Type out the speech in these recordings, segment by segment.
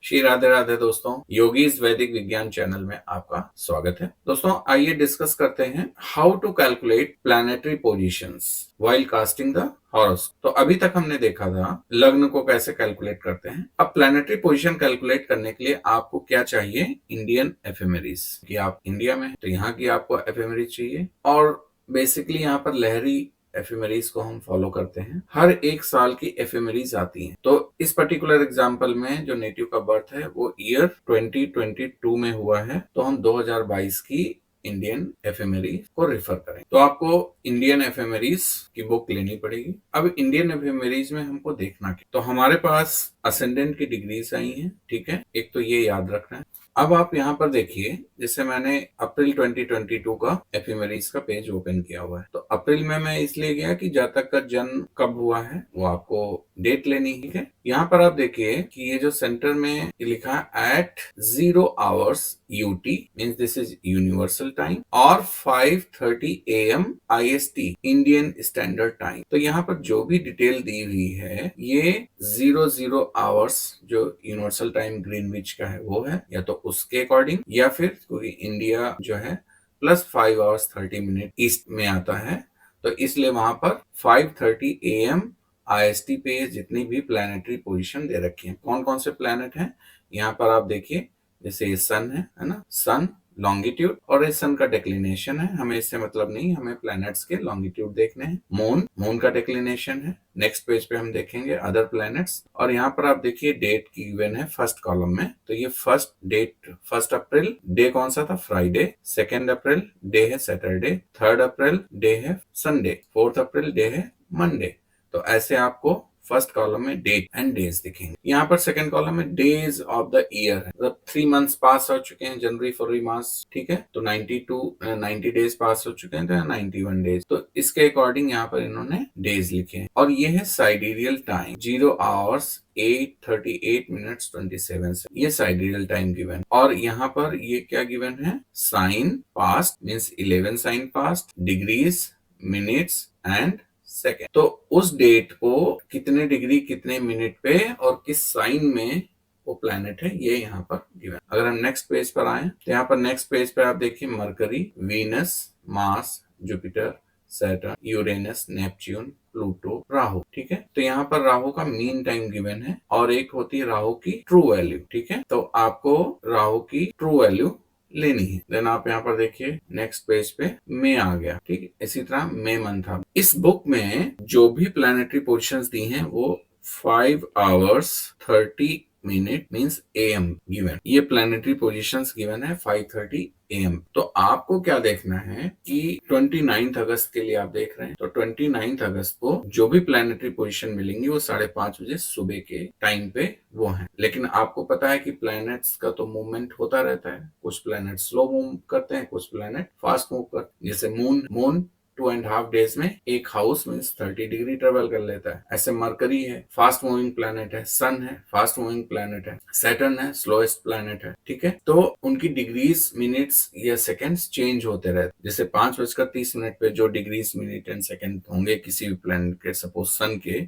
श्री राधे राधे दोस्तों, योगीज वैदिक विज्ञान चैनल में आपका स्वागत है। दोस्तों आइए डिस्कस करते हैं how to calculate planetary positions while casting the horoscope. तो अभी तक हमने देखा था लग्न को कैसे कैलकुलेट करते हैं। अब प्लैनेटरी पोजीशन कैलकुलेट करने के लिए आपको क्या चाहिए? इंडियन एफेमेरीज। कि आप इंडिया में तो यहाँ की आपको एफेमेरीज चाहिए, और बेसिकली यहाँ पर लहरी एफेमेरीज को हम फॉलो करते हैं। हर एक साल की एफेमेरीज आती हैं। तो इस पर्टिकुलर एग्जांपल में जो नेटिव का बर्थ है वो ईयर 2022 में हुआ है, तो हम 2022 की इंडियन एफेमेरीज को रेफर करें। तो आपको इंडियन एफेमेरीज की बुक लेनी पड़ेगी। अब इंडियन एफेमेरीज में हमको देखना क्या, तो हमारे पास असेंडेंट की डिग्रीज आई हैं, ठीक है। एक तो ये याद रखना है। अब आप यहाँ पर देखिए, जैसे मैंने अप्रैल 2022 का एफेमेरीज का पेज ओपन किया हुआ है। तो अप्रैल में मैं इसलिए गया कि जातक का जन्म कब हुआ है वो आपको डेट लेनी है। यहाँ पर आप देखिए कि ये जो सेंटर में लिखा है at 0 hours UT means this is universal time, और 5:30 AM IST Indian standard time. तो यहाँ पर जो भी डिटेल दी हुई है ये 00 hours जो यूनिवर्सल टाइम ग्रीनविच का है वो है, या तो उसके अकॉर्डिंग, या फिर क्योंकि इंडिया जो है प्लस 5 hours 30 minutes ईस्ट में आता है, तो इसलिए वहां पर 5:30 AM IST पे जितनी भी प्लैनेटरी पोजीशन दे रखी है। कौन कौन से प्लैनेट हैं यहाँ पर आप देखिए। जैसे ये सन है ना, सन लॉन्गिट्यूड, और इस सन का डिक्लिनेशन है, हमें इससे मतलब नहीं, हमें प्लैनेट्स के लॉन्गिट्यूड देखने हैं। मून का डिक्लिनेशन है। नेक्स्ट पेज पे हम देखेंगे अदर प्लैनेट्स, और यहाँ पर आप देखिए डेट की गिवन है फर्स्ट कॉलम में। तो ये फर्स्ट डेट 1 अप्रैल, डे कौन सा था? फ्राइडे। 2 अप्रैल डे है सैटरडे। 3 अप्रैल डे है संडे। 4 अप्रैल डे है मंडे। तो ऐसे आपको फर्स्ट कॉलम में डेट एंड डेज दिखेंगे। यहाँ पर सेकंड कॉलम में डेज ऑफ द ईयर है, मतलब 3 मंथ्स पास हो चुके हैं, जनवरी फरवरी मार्च, ठीक है। तो 90 डेज पास हो चुके हैं, तो 91 डेज। तो इसके अकॉर्डिंग यहाँ पर इन्होंने डेज लिखे हैं। और ये है साइडेरियल टाइम 0 hours 8:38 minutes 27 से, ये साइडेरियल टाइम गिवन। और यहाँ पर ये क्या गिवन है? Sign past means 11 sign past, degrees, minutes and second. तो उस डेट को कितने डिग्री कितने मिनट पे और किस साइन में वो प्लैनेट है ये यहाँ पर गिवन। अगर हम नेक्स्ट पेज पर आए तो यहाँ पर नेक्स्ट पेज पर आप देखिए mercury, Venus, Mars, Jupiter, Saturn, Uranus, Neptune, Pluto, Rahu, ठीक है। तो यहाँ पर राहु का मीन टाइम गिवन है, और एक होती है राहु की ट्रू वैल्यू, ठीक है। तो आपको राहु की ट्रू वैल्यू लेनी है। देन आप यहाँ पर देखिए नेक्स्ट पेज पे मे आ गया, ठीक है। इसी तरह मे मंथ था। इस बुक में जो भी प्लैनेटरी पोजीशंस दी हैं वो 5 hours 30 minutes means AM given. ये प्लैनेटरी पोजीशंस गिवन है 5:30 AM। तो आपको क्या देखना है कि 29 अगस्त के लिए आप देख रहे हैं, तो 29 अगस्त को जो भी प्लैनेटरी पोजीशन मिलेंगी वो 5:30 बजे सुबह के टाइम पे वो है। लेकिन आपको पता है कि प्लैनेट्स का तो मूवमेंट होता रहता है, कुछ प्लैनेट स्लो मूव करते हैं, कुछ प्लैनेट फास्ट मूव करते हैं। जैसे मून 2.5 डेज में एक हाउस मीन्स 30 डिग्री ट्रेवल कर लेता है। ऐसे मरकरी है, फास्ट मूविंग प्लैनेट है। सन है, फास्ट मूविंग प्लैनेट है। सैटर्न है, स्लोएस्ट प्लैनेट है, ठीक है। तो उनकी डिग्रीज, मिनट्स या सेकंड्स चेंज होते रहते। जैसे 5:30 पे जो डिग्रीज, मिनट एंड सेकंड होंगे किसी भी प्लैनेट के, सपोज सन के,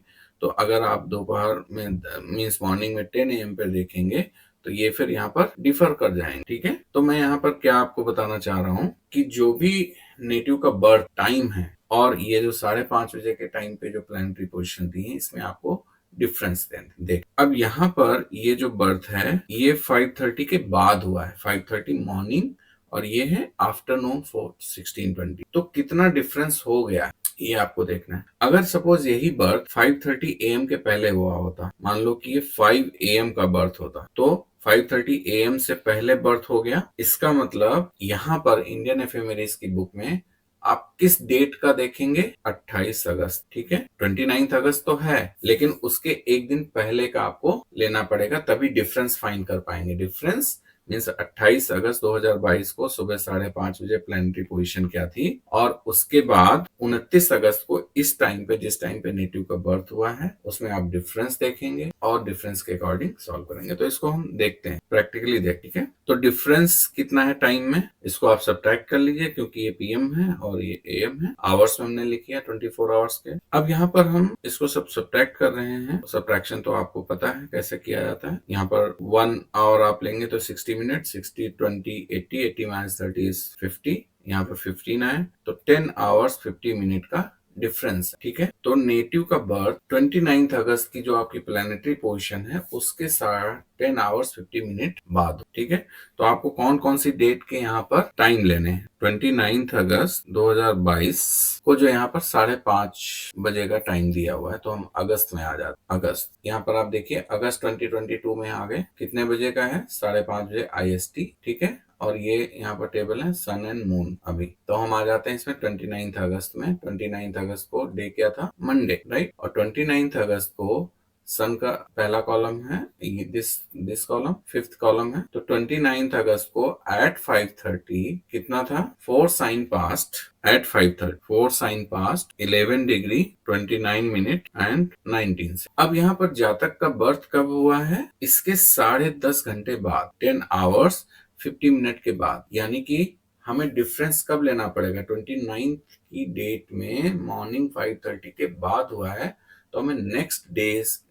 तो अगर आप दोपहर में मीन्स मॉर्निंग में 10 AM पे देखेंगे तो ये फिर यहाँ पर डिफर कर जाएंगे, ठीक है। तो मैं यहाँ पर क्या आपको बताना चाह रहा हूँ कि जो भी नेटिव का बर्थ टाइम है और ये जो 5:30 बजे के टाइम पे जो प्लैनेटरी पोजीशन दी है, इसमें आपको डिफरेंस देख। अब यहाँ पर ये जो बर्थ है ये 5:30 के बाद हुआ है, 5:30 मॉर्निंग, और ये है आफ्टरनून 16:20। तो कितना डिफरेंस हो गया ये आपको देखना है। अगर सपोज यही बर्थ 5:30 AM के पहले हुआ होता, मान लो कि ये 5 AM का बर्थ होता, तो 5:30 AM से पहले बर्थ हो गया। इसका मतलब यहाँ पर इंडियन एफेमेरीज की बुक में आप किस डेट का देखेंगे? 28 अगस्त, ठीक है। 29 अगस्त तो है, लेकिन उसके एक दिन पहले का आपको लेना पड़ेगा, तभी डिफरेंस फाइंड कर पाएंगे। डिफरेंस मीन्स 28 अगस्त 2022 को सुबह 5:30 बजे प्लानिटरी पोजीशन क्या थी, और उसके बाद 29 अगस्त को इस टाइम पे, जिस टाइम पे नेटिव का बर्थ हुआ है, उसमें आप डिफरेंस देखेंगे और डिफरेंस के अकॉर्डिंग सॉल्व करेंगे। तो इसको हम देखते हैं, प्रैक्टिकली देख, ठीक है। तो डिफरेंस कितना है टाइम में, इसको आप सब्ट्रैक्ट कर लीजिए, क्योंकि ये पीएम है और ये एएम है। आवर्स में हमने लिखी है 24 आवर्स के। अब यहाँ पर हम इसको सब सब्ट्रैक्ट कर रहे हैं। सब्ट्रैक्शन तो आपको पता है कैसे किया जाता है। यहाँ पर 1 आवर आप लेंगे तो 60 मिनट, 60 20 80, 80 माइनस 30 इज 50, यहाँ पर 15 आए तो 10 आवर्स 50 मिनट का डिफरेंस, ठीक है। तो नेटिव का बर्थ 29 अगस्त की जो आपकी प्लानिटरी पोजीशन है उसके साथ 10 आवर्स 50 मिनट बाद, ठीक है। तो आपको कौन कौन सी डेट के यहाँ पर टाइम लेने हैं। 29 अगस्त 2022 को जो यहाँ पर 5:30 बजे का टाइम दिया हुआ है, तो हम अगस्त में आ जाते। अगस्त यहाँ पर आप देखिए, अगस्त 2022 में आ गए, कितने बजे का है, 5:30 बजे IST, ठीक है। और ये यहाँ पर टेबल है सन एंड मून। अभी तो हम आ जाते हैं इसमें 29 अगस्त में। 29 अगस्त को डे क्या था, मंडे, राइट। और 29 अगस्त को सन का पहला कॉलम है, दिस कॉलम 5th कॉलम है। तो 29 अगस्त को एट 5:30 कितना था, 4 sign past at 5:30, 4 sign past 11 degree 29 minute and 19 से। अब यहाँ पर जातक का बर्थ कब हुआ है, इसके 10.5 घंटे बाद, 10 आवर्स 50 मिनट के बाद, यानी कि हमें डिफरेंस कब लेना पड़ेगा, 29 की डेट में मॉर्निंग 5:30 के बाद हुआ है, तो हमें नेक्स्ट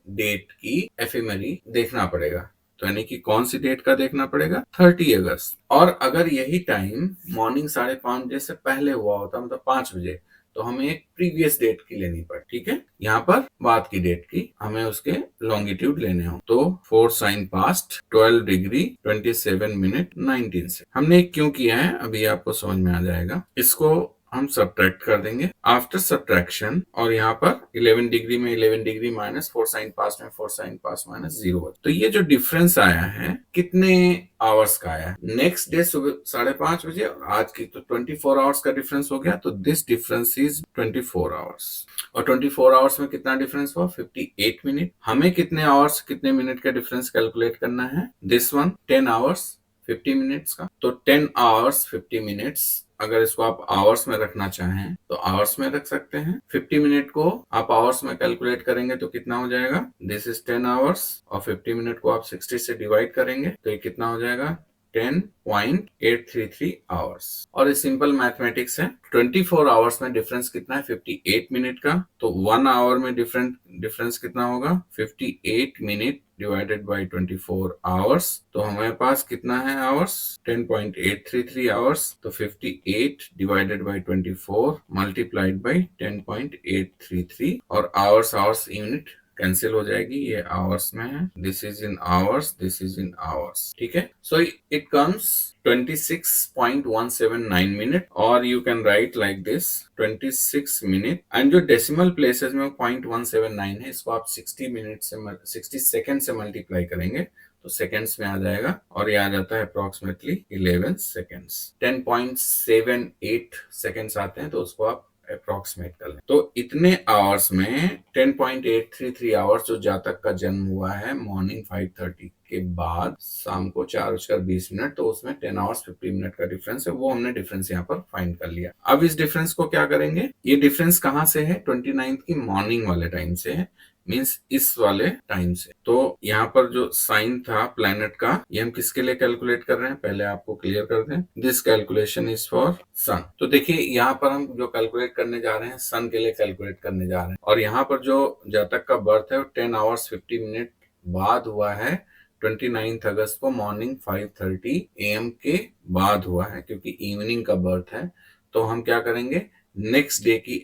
डेट की एफेमेरी देखना पड़ेगा। तो यानी कि कौन सी डेट का देखना पड़ेगा, 30 अगस्त। और अगर यही टाइम मॉर्निंग 5:30 बजे से पहले हुआ होता, मतलब 5 बजे, तो हमें एक प्रीवियस डेट की लेनी पड़े, ठीक है। यहाँ पर बाद की डेट की हमें उसके लॉन्गिट्यूड लेने हो। तो 4 साइन पास्ट 12 डिग्री 27 मिनट 19 से। हमने क्यों किया है अभी आपको समझ में आ जाएगा। इसको हम सब्ट्रैक्ट कर देंगे आफ्टर सब्ट्रैक्शन, और यहाँ पर 11 डिग्री में 11 डिग्री माइनस 4 साइन पास्ट में 4 साइन पास्ट माइनस 0। तो ये जो डिफरेंस आया है कितने आवर्स का आया है, नेक्स्ट डे सुबह 5:30 बजे और आज की, तो 24 आवर्स का डिफरेंस हो गया। तो दिस डिफरेंस इज 24 आवर्स। और 24 आवर्स में कितना डिफरेंस हुआ, 58 मिनट। हमें कितने आवर्स कितने मिनट का डिफरेंस कैलकुलेट करना है, दिस वन 10 आवर्स 50 मिनट्स का। तो 10 आवर्स 50 मिनट्स, अगर इसको आप आवर्स में रखना चाहें तो आवर्स में रख सकते हैं। 50 मिनट को आप आवर्स में कैलकुलेट करेंगे तो कितना हो जाएगा, दिस इज 10 आवर्स, और 50 मिनट को आप 60 से डिवाइड करेंगे तो ये कितना हो जाएगा, 10.833 आवर्स। और ये सिंपल मैथमेटिक्स है। 24 आवर्स में डिफरेंस कितना है, 58 मिनट का। तो 1 आवर में डिफरेंस कितना होगा, 58 मिनट डिवाइडेड बाय 24 आवर्स। तो हमारे पास कितना है आवर्स, 10.833 आवर्स। तो 58 डिवाइडेड बाय 24 मल्टीप्लाइड बाय 10.833, और आवर्स यूनिट कैंसिल हो जाएगी, ये आवर्स में है, this is in hours, this is in hours, ठीक है। सो इट कम्स 26.179 मिनट, और you can write like this 26 minute, and जो डेसिमल प्लेसेस में 0.179 है, इसको आप 60 मिनट से 60 सेकेंड से मल्टीप्लाई करेंगे तो सेकेंड्स में आ जाएगा, और ये आ जाता है अप्रोक्सीमेटली 11 सेकेंड्स। 10.78 सेकेंड्स आते हैं, तो उसको आप अप्रोक्सीमेट कर लें। तो इतने आवर्स में 10.833 आवर्स जो जातक का जन्म हुआ है मॉर्निंग 5:30 के बाद शाम को 4:20, तो उसमें 10 आवर्स 50 मिनट का डिफरेंस है। वो हमने डिफरेंस यहाँ पर फाइंड कर लिया। अब इस डिफरेंस को क्या करेंगे, ये डिफरेंस कहाँ से है, 29 की मॉर्निंग वाले टाइम से है, मीन्स इस वाले टाइम से। तो यहाँ पर जो साइन था प्लैनेट का, ये हम किसके लिए कैलकुलेट कर रहे हैं, पहले आपको क्लियर कर दें। दिस कैलकुलेशन इज फॉर सन। तो देखिए यहाँ पर हम जो कैलकुलेट करने जा रहे हैं सन के लिए कैलकुलेट करने जा रहे हैं, और यहाँ पर जो जातक का बर्थ है वो 10 आवर्स 50 मिनट बाद हुआ है, 29 अगस्त को मॉर्निंग 5:30 AM के बाद हुआ है, क्योंकि इवनिंग का बर्थ है। तो हम क्या करेंगे, नेक्स्ट डे की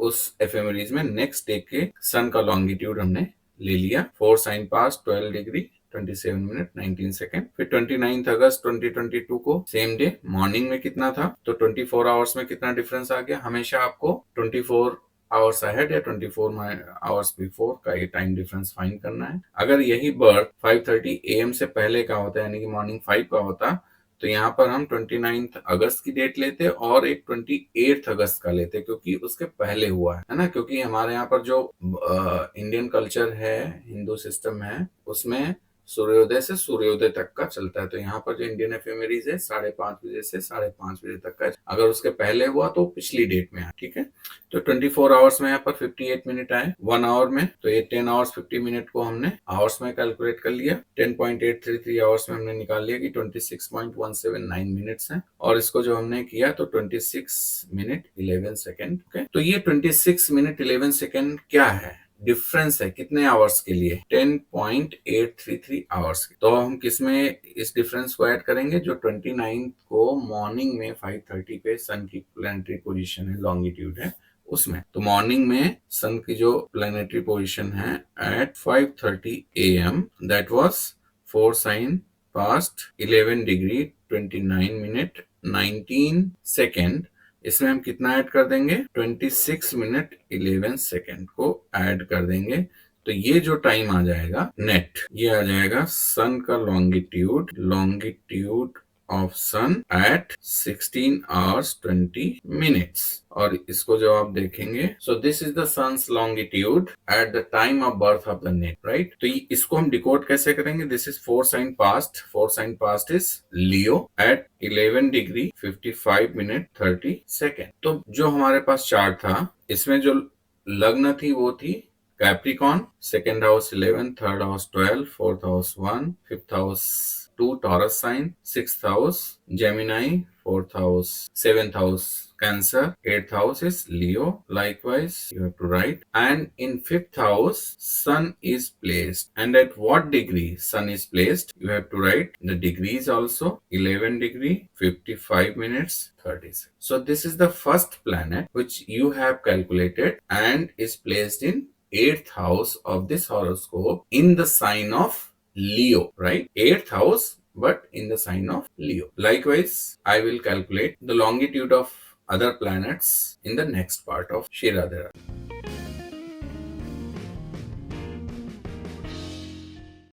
उस एफेमेरीज में नेक्स्ट डे के सन का लॉन्गिट्यूड हमने ले लिया, 4 साइन पास 12 डिग्री 27 मिनट 19 सेकेंड। फिर 29 अगस्त 2022 को सेम डे मॉर्निंग में कितना था, तो 24 आवर्स में कितना डिफरेंस आ गया। हमेशा आपको 24 आवर्स अहेड या 24 आवर्स बिफोर का ये टाइम डिफरेंस फाइंड करना है। अगर यही बर्थ 5:30 AM से पहले का होता है, यानी कि मॉर्निंग 5 का होता, तो यहाँ पर हम 29 अगस्त की डेट लेते और एक 28 अगस्त का लेते, क्योंकि उसके पहले हुआ है ना। क्योंकि हमारे यहाँ पर जो इंडियन कल्चर है, हिंदू सिस्टम है, उसमें सूर्योदय से सूर्योदय तक का चलता है। तो यहाँ पर जो इंडियन एफेमेरीज है 5:30 बजे से 5:30 बजे तक का, अगर उसके पहले हुआ तो पिछली डेट में है, ठीक है। तो 24 आवर्स में यहाँ पर 58 मिनट आए 1 आवर में, तो ये 10 आवर्स 50 मिनट को हमने आवर्स में कैलकुलेट कर लिया। 10.833 आवर्स में हमने निकाल लिया कि 26.179 मिनट्स हैं, और इसको जो हमने किया तो 26 मिनट 11 सेकेंड। तो ये 26 मिनट 11 सेकेंड क्या है, डिफरेंस है कितने आवर्स के लिए, 10.833 आवर्स के। तो हम किसमें इस डिफरेंस को ऐड करेंगे, जो 29 को मॉर्निंग में 5:30 पे सन की प्लैनेटरी पोजीशन है, लॉन्गिट्यूड है उसमें। तो मॉर्निंग में सन की जो प्लैनेटरी पोजीशन है at 5:30 AM, that was 4 sin past 11 degree 29 minute 19 second. इसमें हम कितना ऐड कर देंगे, 26 मिनट 11 सेकेंड को ऐड कर देंगे। तो ये जो टाइम आ जाएगा नेट, ये आ जाएगा सन का longitude of sun at 16 hours 20 minutes। और इसको जब आप देखेंगे, so this is the sun's longitude at the time of birth of the net, right. तो इसको हम डिकोड कैसे करेंगे, this is 4 sin past is Leo at 11 degree 55 minute 30 second. तो जो हमारे पास चार्ट था, इसमें जो लग्न थी वो थी Capricorn, second house 11, third house 12, fourth house 1, fifth house 2 Taurus sign, sixth house Gemini, fourth house, seventh house Cancer, eighth house is Leo. Likewise, you have to write. And in fifth house, Sun is placed. And at what degree Sun is placed? You have to write the degrees also. 11 degree, 55 minutes, 30 seconds. So this is the first planet which you have calculated and is placed in 8th house of this horoscope in the sign of Leo, right? 8th house, but in the sign of Leo. Likewise, I will calculate the longitude of other planets in the next part of Shiradhara.